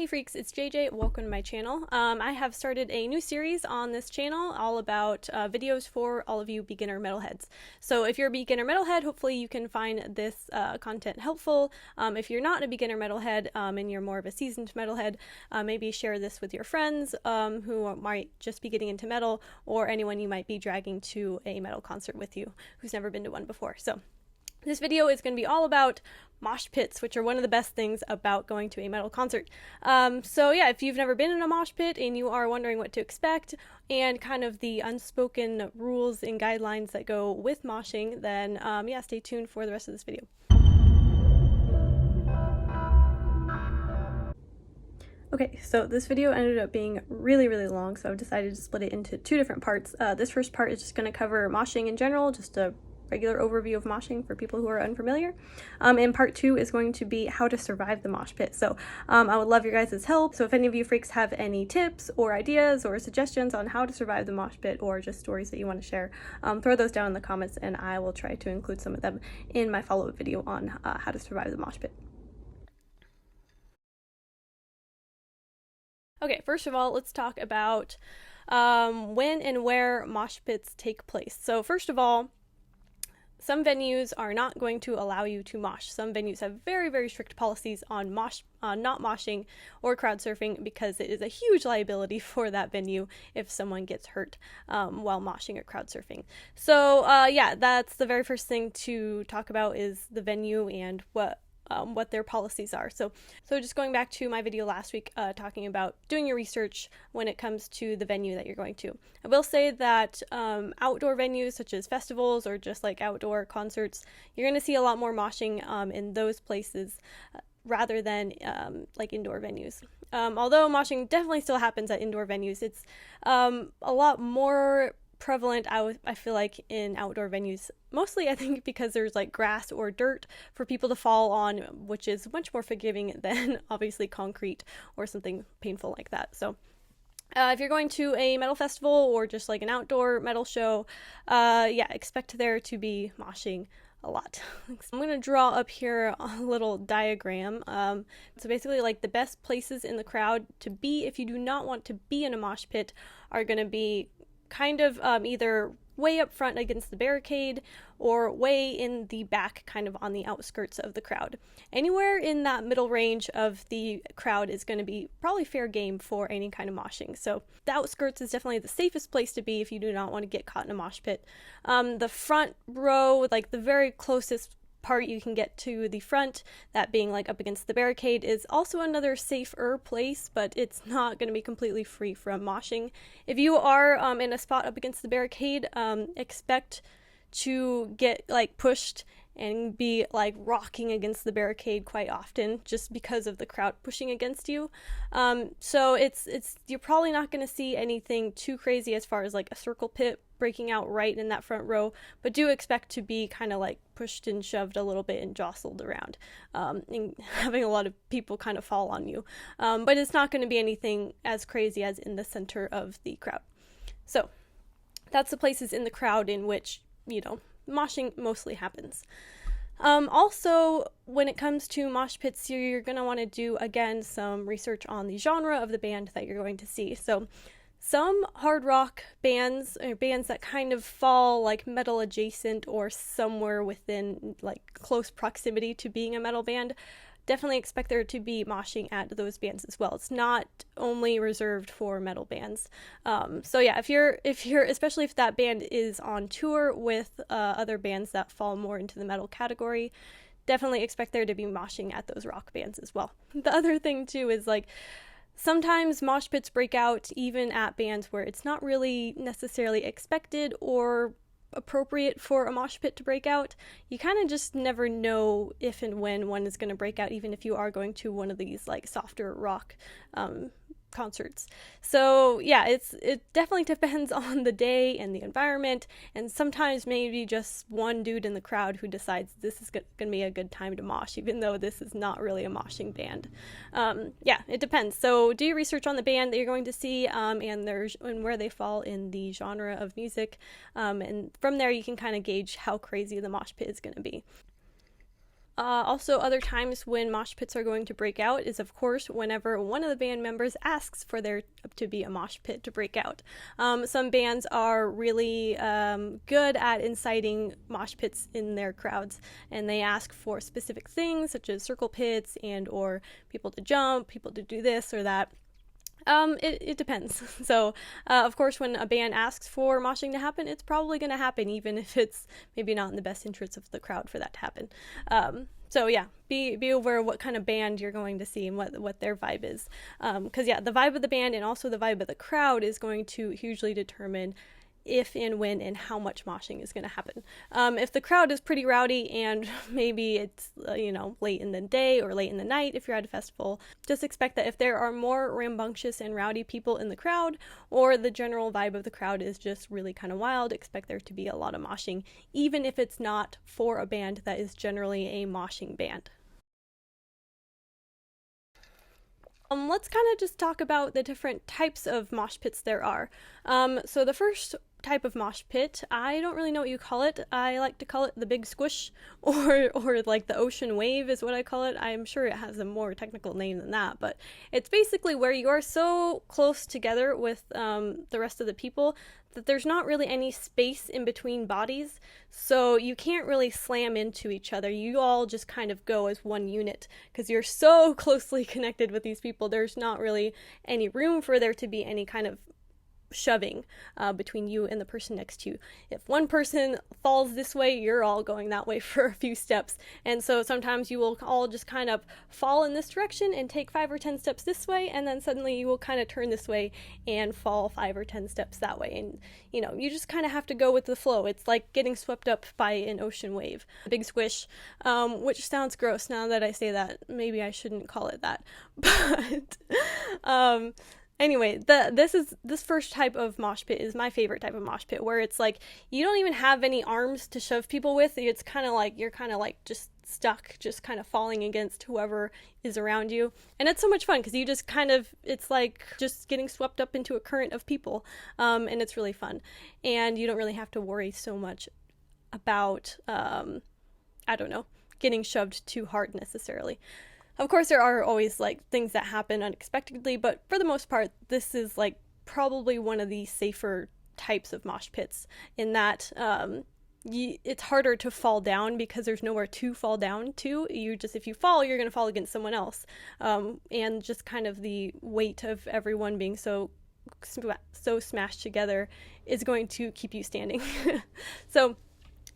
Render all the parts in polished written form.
Hey freaks, it's JJ. Welcome to my channel. I have started a new series on this channel all about videos for all of you beginner metalheads. So if you're a beginner metalhead, hopefully you can find this content helpful. If you're not a beginner metalhead and you're more of a seasoned metalhead, maybe share this with your friends who might just be getting into metal, or anyone you might be dragging to a metal concert with you who's never been to one before. So this video is going to be all about mosh pits, which are one of the best things about going to a metal concert. So yeah, if you've never been in a mosh pit and you are wondering what to expect and kind of the unspoken rules and guidelines that go with moshing, then yeah, stay tuned for the rest of this video. Okay, so this video ended up being really long, so I've decided to split it into two different parts. This first part is just going to cover moshing in general, just a regular overview of moshing for people who are unfamiliar. And part two is going to be how to survive the mosh pit. So I would love your guys' help. So if any of you freaks have any tips or ideas or suggestions on how to survive the mosh pit, or just stories that you want to share, throw those down in the comments and I will try to include some of them in my follow-up video on how to survive the mosh pit. Okay, first of all, let's talk about when and where mosh pits take place. So first of all, some venues are not going to allow you to mosh. Some venues have very strict policies on not moshing or crowd surfing, because it is a huge liability for that venue if someone gets hurt while moshing or crowd surfing. So yeah, that's the very first thing to talk about, is the venue and what their policies are. So just going back to my video last week talking about doing your research when it comes to the venue that you're going to. I will say that outdoor venues such as festivals or just like outdoor concerts, you're going to see a lot more moshing in those places rather than like indoor venues. Although moshing definitely still happens at indoor venues, it's a lot more prevalent, I feel like, in outdoor venues, mostly I think because there's like grass or dirt for people to fall on, which is much more forgiving than obviously concrete or something painful like that. So if you're going to a metal festival or just like an outdoor metal show, yeah, expect there to be moshing a lot. I'm going to draw up here a little diagram. So basically, like, the best places in the crowd to be if you do not want to be in a mosh pit are going to be kind of either way up front against the barricade or way in the back, kind of on the outskirts of the crowd. Anywhere in that middle range of the crowd is going to be probably fair game for any kind of moshing. So the outskirts is definitely the safest place to be if you do not want to get caught in a mosh pit. The front row, like the very closest part you can get to the front, that being like up against the barricade, is also another safer place, but it's not going to be completely free from moshing. If you are in a spot up against the barricade, expect to get like pushed and be like rocking against the barricade quite often, just because of the crowd pushing against you. So it's you're probably not going to see anything too crazy as far as like a circle pit breaking out right in that front row, but do expect to be kind of like pushed and shoved a little bit and jostled around, and having a lot of people kind of fall on you. But it's not going to be anything as crazy as in the center of the crowd. So that's the places in the crowd in which, you know, moshing mostly happens. Also, when it comes to mosh pits, you're going to want to do, again, some research on the genre of the band that you're going to see. So some hard rock bands, or bands that kind of fall like metal adjacent or somewhere within like close proximity to being a metal band, definitely expect there to be moshing at those bands as well. It's not only reserved for metal bands. So yeah, if you're, especially if that band is on tour with other bands that fall more into the metal category, definitely expect there to be moshing at those rock bands as well. The other thing too is, like, sometimes mosh pits break out even at bands where it's not really necessarily expected or appropriate for a mosh pit to break out. You kind of just never know if and when one is going to break out, even if you are going to one of these like softer rock concerts. So yeah, it definitely depends on the day and the environment, and sometimes maybe just one dude in the crowd who decides this is going to be a good time to mosh, even though this is not really a moshing band. Yeah, it depends. So do your research on the band that you're going to see, and where they fall in the genre of music, and from there you can kind of gauge how crazy the mosh pit is going to be. Also, other times when mosh pits are going to break out is, of course, whenever one of the band members asks for there to be a mosh pit to break out. Some bands are really good at inciting mosh pits in their crowds, and they ask for specific things such as circle pits and or people to jump, people to do this or that. It depends. So, of course, when a band asks for moshing to happen, it's probably going to happen, even if it's maybe not in the best interest of the crowd for that to happen. So yeah, be aware of what kind of band you're going to see and what their vibe is. Because yeah, the vibe of the band and also the vibe of the crowd is going to hugely determine if and when and how much moshing is going to happen. If the crowd is pretty rowdy and maybe it's late in the day or late in the night if you're at a festival, just expect that if there are more rambunctious and rowdy people in the crowd, or the general vibe of the crowd is just really kind of wild, expect there to be a lot of moshing, even if it's not for a band that is generally a moshing band. Let's kind of just talk about the different types of mosh pits there are. So the first type of mosh pit, I don't really know what you call it. I like to call it the big squish, or like the ocean wave is what I call it. I'm sure it has a more technical name than that, but it's basically where you are so close together with the rest of the people that there's not really any space in between bodies, so you can't really slam into each other. You all just kind of go as one unit because you're so closely connected with these people. There's not really any room for there to be any kind of shoving between you and the person next to you. If one person falls this way, you're all going that way for a few steps. And so sometimes you will all just kind of fall in this direction and take 5 or 10 steps this way, and then suddenly you will kind of turn this way and fall 5 or 10 steps that way. And you just kind of have to go with the flow. It's like getting swept up by an ocean wave. Big squish, which sounds gross now that I say that. Maybe I shouldn't call it that. But anyway, this first type of mosh pit is my favorite type of mosh pit, where it's like you don't even have any arms to shove people with. It's kind of like you're kind of like just stuck, just kind of falling against whoever is around you. And it's so much fun because you just kind of, it's like just getting swept up into a current of people. And it's really fun. And you don't really have to worry so much about, I don't know, getting shoved too hard necessarily. Of course, there are always like things that happen unexpectedly, but for the most part, this is like probably one of the safer types of mosh pits in that it's harder to fall down because there's nowhere to fall down to. If you fall, you're going to fall against someone else. And just kind of the weight of everyone being so smashed together is going to keep you standing. So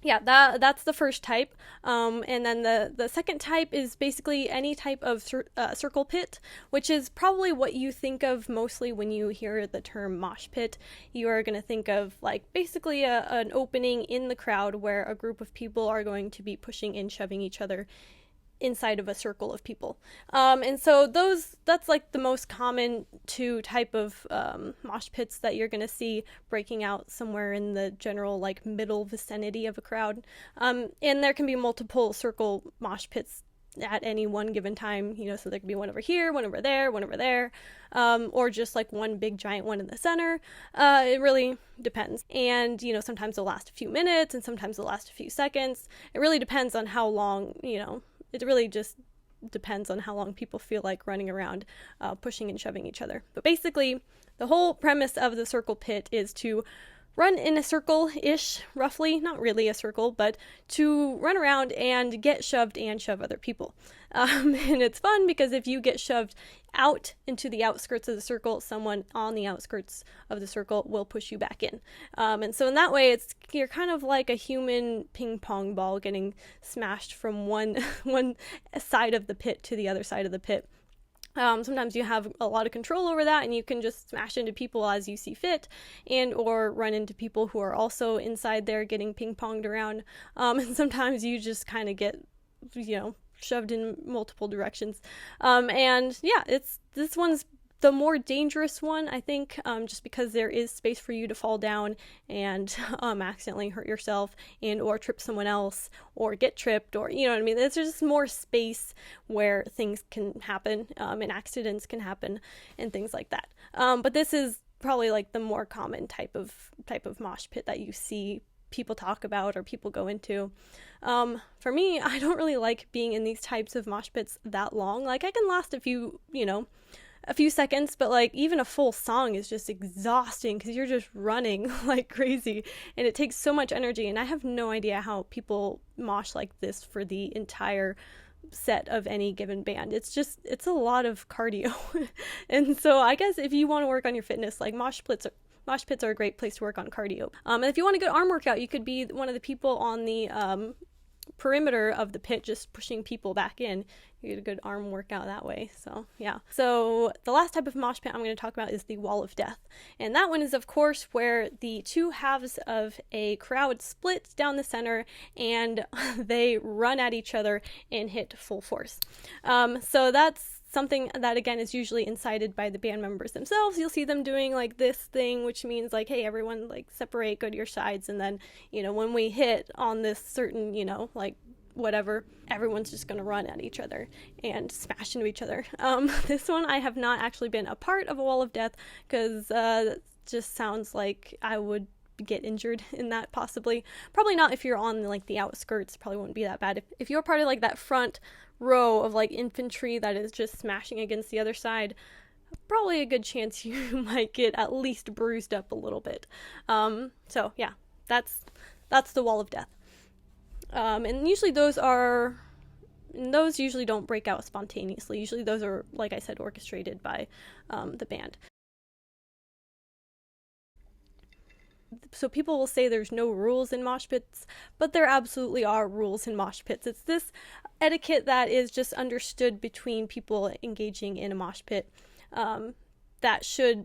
yeah, that's the first type. And then the second type is basically any type of circle pit, which is probably what you think of mostly when you hear the term mosh pit. You are going to think of like basically an opening in the crowd where a group of people are going to be pushing and shoving each other inside of a circle of people. And so that's like the most common two type of mosh pits that you're going to see breaking out somewhere in the general like middle vicinity of a crowd. And there can be multiple circle mosh pits at any one given time, so there could be one over here, one over there, one over there, or just like one big giant one in the center. It really depends. And, sometimes they'll last a few minutes and sometimes they'll last a few seconds. It really depends on how long, it really just depends on how long people feel like running around, pushing and shoving each other. But basically, the whole premise of the circle pit is to run in a circle-ish, roughly, not really a circle, but to run around and get shoved and shove other people. And it's fun because if you get shoved out into the outskirts of the circle, someone on the outskirts of the circle will push you back in. And so in that way, you're kind of like a human ping pong ball getting smashed from one side of the pit to the other side of the pit. Sometimes you have a lot of control over that and you can just smash into people as you see fit, and or run into people who are also inside there getting ping-ponged around. And sometimes you just kind of get, shoved in multiple directions. And yeah, this one's the more dangerous one, I think, just because there is space for you to fall down and accidentally hurt yourself and or trip someone else or get tripped, or you know what I mean. There's just more space where things can happen and accidents can happen and things like that. But this is probably like the more common type of mosh pit that you see people talk about or people go into. For me, I don't really like being in these types of mosh pits that long. Like, I can last a few seconds, but like even a full song is just exhausting because you're just running like crazy and it takes so much energy, and I have no idea how people mosh like this for the entire set of any given band. It's a lot of cardio. And so I guess if you want to work on your fitness, like mosh pits are a great place to work on cardio. And if you want a good arm workout, you could be one of the people on the perimeter of the pit just pushing people back in. You get a good arm workout that way. So yeah. So the last type of mosh pit I'm going to talk about is the wall of death. And that one is, of course, where the two halves of a crowd split down the center and they run at each other and hit full force. So that's something that, again, is usually incited by the band members themselves. You'll see them doing like this thing, which means like, hey, everyone, like, separate, go to your sides, and then, when we hit on this certain, like whatever, everyone's just going to run at each other and smash into each other. This one, I have not actually been a part of a wall of death because it just sounds like I would get injured in that, possibly. Probably not if you're on like the outskirts, probably wouldn't be that bad. If you're part of like that front row of like infantry that is just smashing against the other side, probably a good chance you might get at least bruised up a little bit. So yeah, that's the wall of death. And usually those usually don't break out spontaneously. Usually those are, like I said, orchestrated by the band. So people will say there's no rules in mosh pits, but there absolutely are rules in mosh pits. It's this etiquette that is just understood between people engaging in a mosh pit that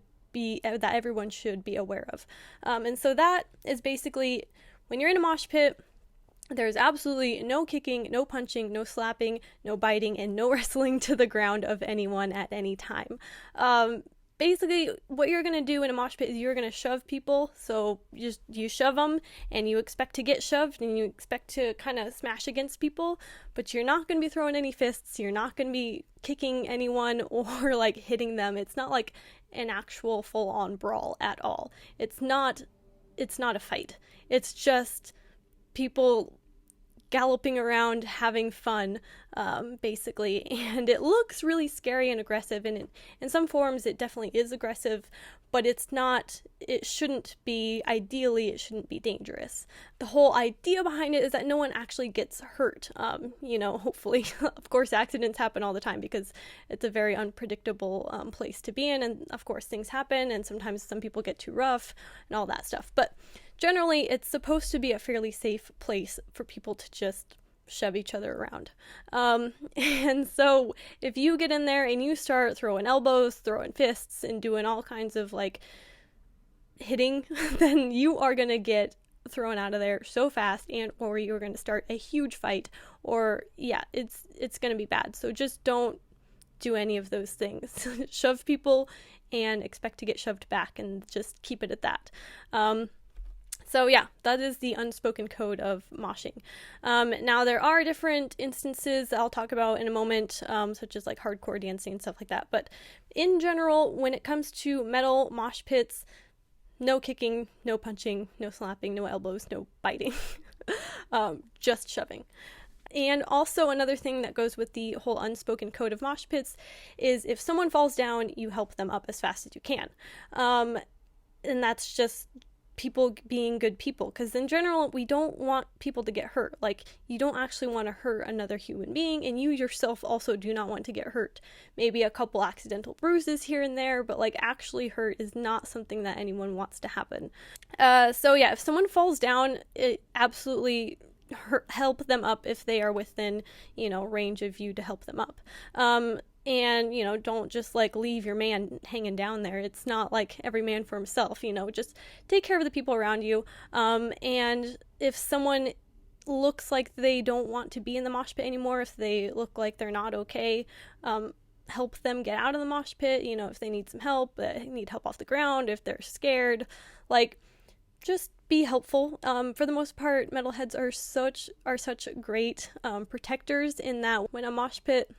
everyone should be aware of. And so that is basically, when you're in a mosh pit, there's absolutely no kicking, no punching, no slapping, no biting, and no wrestling to the ground of anyone at any time. Basically, what you're going to do in a mosh pit is you're going to shove people. So you shove them and you expect to get shoved and you expect to kind of smash against people, but you're not going to be throwing any fists. You're not going to be kicking anyone or like hitting them. It's not like an actual full-on brawl at all. It's not a fight. It's just people galloping around having fun, basically, and it looks really scary and aggressive, and in some forms it definitely is aggressive, but ideally it shouldn't be dangerous. The whole idea behind it is that no one actually gets hurt, hopefully. Of course, accidents happen all the time because it's a very unpredictable place to be in, and of course things happen, and sometimes some people get too rough and all that stuff, but generally, it's supposed to be a fairly safe place for people to just shove each other around. And so if you get in there and you start throwing elbows, throwing fists, and doing all kinds of like hitting, then you are going to get thrown out of there so fast, or you're going to start a huge fight, or yeah, it's going to be bad. So just don't do any of those things. Shove people and expect to get shoved back, and just keep it at that. So yeah, that is the unspoken code of moshing. Now there are different instances that I'll talk about in a moment, such as like hardcore dancing and stuff like that. But in general, when it comes to metal mosh pits, no kicking, no punching, no slapping, no elbows, no biting, just shoving. And also another thing that goes with the whole unspoken code of mosh pits is if someone falls down, you help them up as fast as you can. And that's just people being good people, because in general we don't want people to get hurt. Like, you don't actually want to hurt another human being, and you yourself also do not want to get hurt. Maybe a couple accidental bruises here and there, but like actually hurt is not something that anyone wants to happen. So yeah, if someone falls down, it absolutely help them up if they are within range of you to help them up. And, don't just like leave your man hanging down there. It's not like every man for himself, just take care of the people around you. And if someone looks like they don't want to be in the mosh pit anymore, if they look like they're not okay, help them get out of the mosh pit. If they need some help, need help off the ground, if they're scared, like, just be helpful. For the most part, metalheads are such great protectors, in that when a mosh pit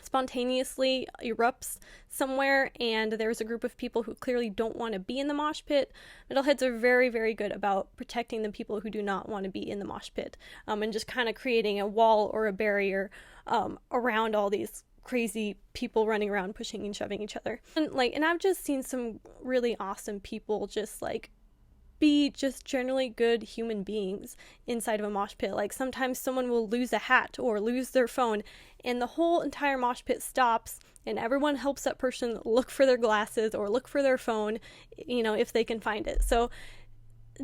spontaneously erupts somewhere and there's a group of people who clearly don't want to be in the mosh pit, Metalheads are very, very good about protecting the people who do not want to be in the mosh pit, and just kind of creating a wall or a barrier around all these crazy people running around pushing and shoving each other. And I've just seen some really awesome people just like be just generally good human beings inside of a mosh pit. Like sometimes someone will lose a hat or lose their phone and the whole entire mosh pit stops and everyone helps that person look for their glasses or look for their phone, if they can find it. So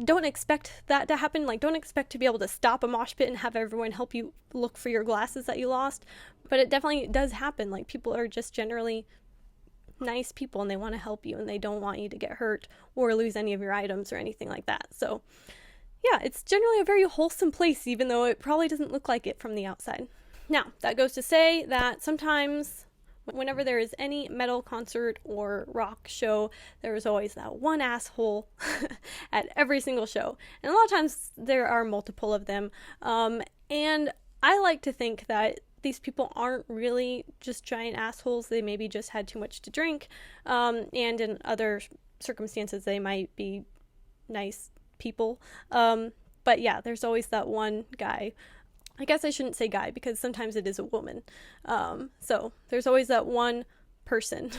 don't expect that to happen. Like, don't expect to be able to stop a mosh pit and have everyone help you look for your glasses that you lost. But it definitely does happen. Like, people are just generally nice people and they want to help you and they don't want you to get hurt or lose any of your items or anything like that. So, yeah, it's generally a very wholesome place, even though it probably doesn't look like it from the outside. Now, that goes to say that sometimes whenever there is any metal concert or rock show, there is always that one asshole at every single show. And a lot of times there are multiple of them. And I like to think that these people aren't really just giant assholes. They maybe just had too much to drink. And in other circumstances, they might be nice people. But yeah, there's always that one guy. I guess I shouldn't say guy because sometimes it is a woman. So there's always that one person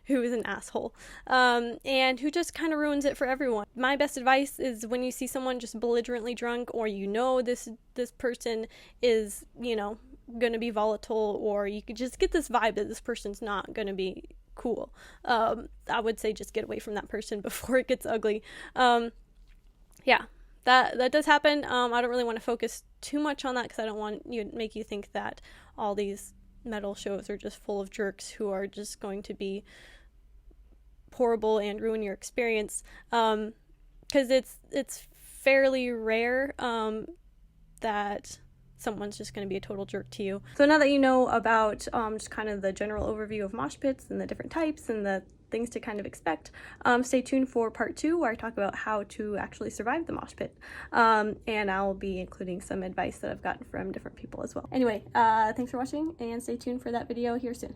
who is an asshole, and who just kind of ruins it for everyone. My best advice is when you see someone just belligerently drunk, or this person is, gonna be volatile, or you could just get this vibe that this person's not gonna be cool. I would say just get away from that person before it gets ugly. Yeah. That does happen. I don't really want to focus too much on that because I don't want you make you think that all these metal shows are just full of jerks who are just going to be horrible and ruin your experience. Because it's fairly rare that someone's just going to be a total jerk to you. So now that you know about just kind of the general overview of mosh pits and the different types and the things to kind of expect, stay tuned for part 2 where I talk about how to actually survive the mosh pit, and I'll be including some advice that I've gotten from different people as well. Anyway, thanks for watching and stay tuned for that video here soon.